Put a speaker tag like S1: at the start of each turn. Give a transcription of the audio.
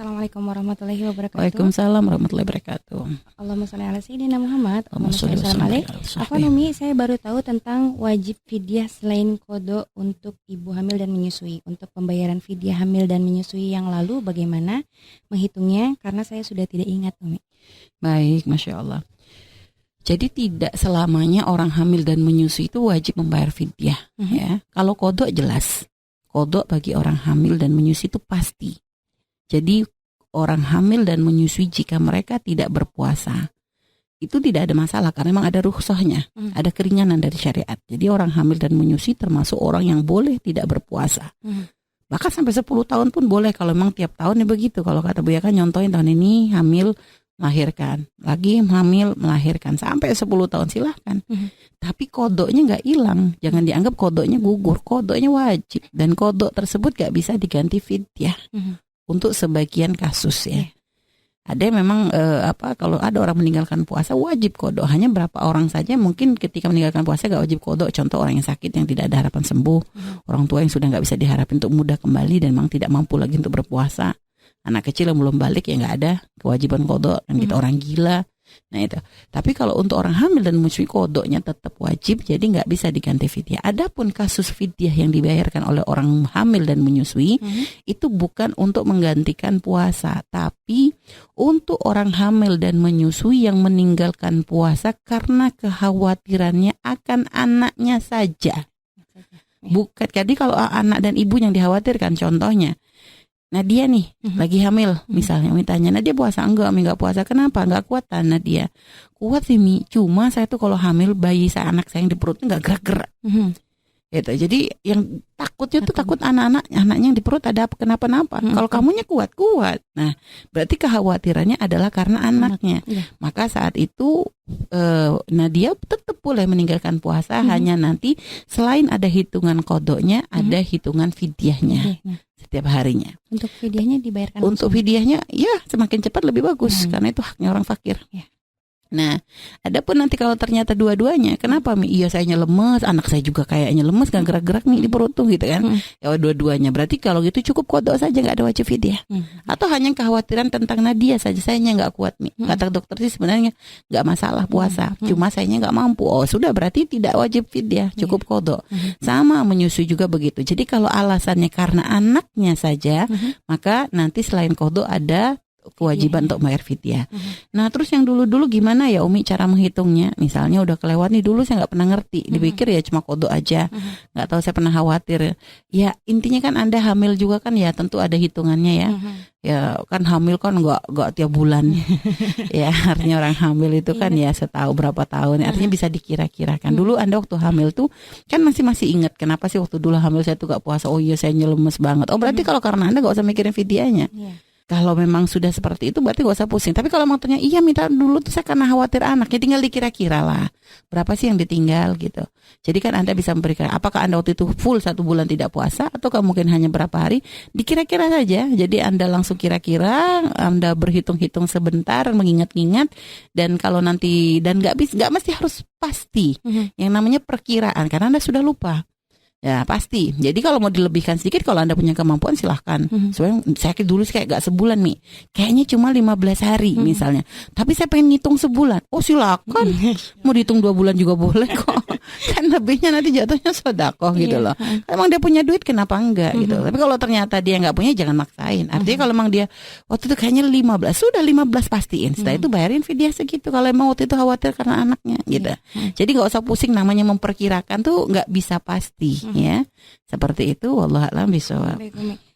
S1: Assalamualaikum warahmatullahi wabarakatuh.
S2: Waalaikumsalam warahmatullahi wabarakatuh.
S1: Allahumma sholli ala sayyidina Muhammad.
S2: Allahumma sholli wa sallim
S1: alaih.
S2: ala
S1: Apa Numi, saya baru tahu tentang wajib fidyah selain qada untuk ibu hamil dan menyusui. Untuk pembayaran fidyah hamil dan menyusui yang lalu bagaimana menghitungnya? Karena saya sudah tidak ingat, Numi.
S2: Baik, Masya Allah. Jadi tidak selamanya orang hamil dan menyusui itu wajib membayar fidyah. Ya. Kalau qada jelas. Qada bagi orang hamil dan menyusui itu pasti. Jadi orang hamil dan menyusui jika mereka tidak berpuasa itu tidak ada masalah karena memang ada rukhsahnya, ada keringanan dari syariat. Jadi orang hamil dan menyusui termasuk orang yang boleh tidak berpuasa. Bahkan sampai 10 tahun pun boleh kalau memang tiap tahun ya begitu. Kalau kata Bu ya kan nyontohin tahun ini hamil melahirkan, lagi hamil melahirkan sampai 10 tahun silahkan. Tapi kodoknya nggak hilang, jangan dianggap kodoknya gugur, kodoknya wajib dan kodok tersebut nggak bisa diganti fidyah. Untuk sebagian kasus ya. Ada yang memang kalau ada orang meninggalkan puasa wajib qada. Hanya berapa orang saja mungkin ketika meninggalkan puasa gak wajib qada. Contoh orang yang sakit yang tidak ada harapan sembuh, orang tua yang sudah gak bisa diharapin untuk mudah kembali dan memang tidak mampu lagi untuk berpuasa. Anak kecil yang belum balik ya gak ada kewajiban qada. Dan kita orang gila. Nah itu. Tapi kalau untuk orang hamil dan menyusui qadanya tetap wajib, jadi nggak bisa diganti fidyah. Adapun kasus fidyah yang dibayarkan oleh orang hamil dan menyusui itu bukan untuk menggantikan puasa, tapi untuk orang hamil dan menyusui yang meninggalkan puasa karena kekhawatirannya akan anaknya saja. Bukan. Jadi kalau anak dan ibu yang dikhawatirkan, contohnya Nadia nih lagi hamil misalnya, Umi tanya Nadia puasa enggak? Umi enggak puasa, kenapa? Enggak kuat Nadia. Kuat sih Mi, cuma saya tuh kalau hamil bayi saya anak saya yang di perutnya enggak gerak-gerak. Gitu. Jadi yang takutnya tuh takut anaknya yang di perut ada kenapa-napa. Kalau kamunya kuat. Nah, berarti kekhawatirannya adalah karena anaknya. Maka saat itu Nadia tetap boleh meninggalkan puasa, hanya nanti selain ada hitungan qadanya, ada hitungan fidyahnya. Setiap harinya.
S1: Untuk fidyahnya dibayarkan?
S2: Untuk fidyahnya ya semakin cepat lebih bagus karena itu haknya orang fakir. Nah, adapun nanti kalau ternyata dua-duanya, kenapa Mi? Iya sayanya lemes, anak saya juga kayaknya lemes, gak gerak-gerak nih di perut tuh gitu kan. Ya dua-duanya, berarti kalau gitu cukup qada saja, gak ada wajib fidyah. Atau hanya kekhawatiran tentang Nadia saja, sayanya gak kuat Mi. Kata dokter sih sebenarnya gak masalah puasa, cuma sayanya gak mampu. Oh sudah, berarti tidak wajib fidyah, cukup qada. Sama menyusui juga begitu. Jadi kalau alasannya karena anaknya saja, maka nanti selain qada ada kewajiban untuk bayar fidyah. Nah terus yang dulu-dulu gimana ya Umi cara menghitungnya? Misalnya udah kelewat nih, dulu saya nggak pernah ngerti, dipikir ya cuma qada aja, nggak tahu, saya pernah khawatir. Ya intinya kan Anda hamil juga kan ya tentu ada hitungannya ya. Ya kan hamil kan nggak tiap bulan. Ya artinya orang hamil itu kan ya setahu berapa tahun. Artinya bisa dikira-kirakan. Dulu Anda waktu hamil tuh kan masih ingat kenapa sih waktu dulu hamil saya tuh nggak puasa? Oh iya saya lemes banget. Oh berarti kalau karena Anda nggak usah mikirin fidyahnya. Kalau memang sudah seperti itu berarti gak usah pusing. Tapi kalau makanya iya minta dulu tuh saya karena khawatir anak, ya tinggal dikira-kira lah berapa sih yang ditinggal gitu. Jadi kan Anda bisa memberikan, apakah Anda waktu itu full 1 bulan tidak puasa atau mungkin hanya berapa hari, dikira-kira saja. Jadi Anda langsung kira-kira, Anda berhitung-hitung sebentar, mengingat-ingat, dan kalau nanti, dan gak mesti harus pasti. Yang namanya perkiraan, karena Anda sudah lupa. Ya pasti. Jadi kalau mau dilebihkan sedikit, kalau Anda punya kemampuan silahkan. Soalnya saya dulu kayak gak sebulan Mi, kayaknya cuma 15 hari misalnya. Tapi saya pengen ngitung sebulan. Oh silakan. Mau dihitung 2 bulan juga boleh kok. Kan lebihnya nanti jatuhnya sedekah gitu loh. Emang dia punya duit kenapa enggak gitu. Tapi kalau ternyata dia gak punya jangan maksain. Artinya kalau emang dia waktu itu kayaknya 15, sudah 15 pastiin. Setelah itu bayarin fidyah segitu. Kalau emang waktu itu khawatir karena anaknya gitu. Jadi gak usah pusing, namanya memperkirakan tuh gak bisa pasti. Ya, seperti itu. Wallahu a'lam bishawab.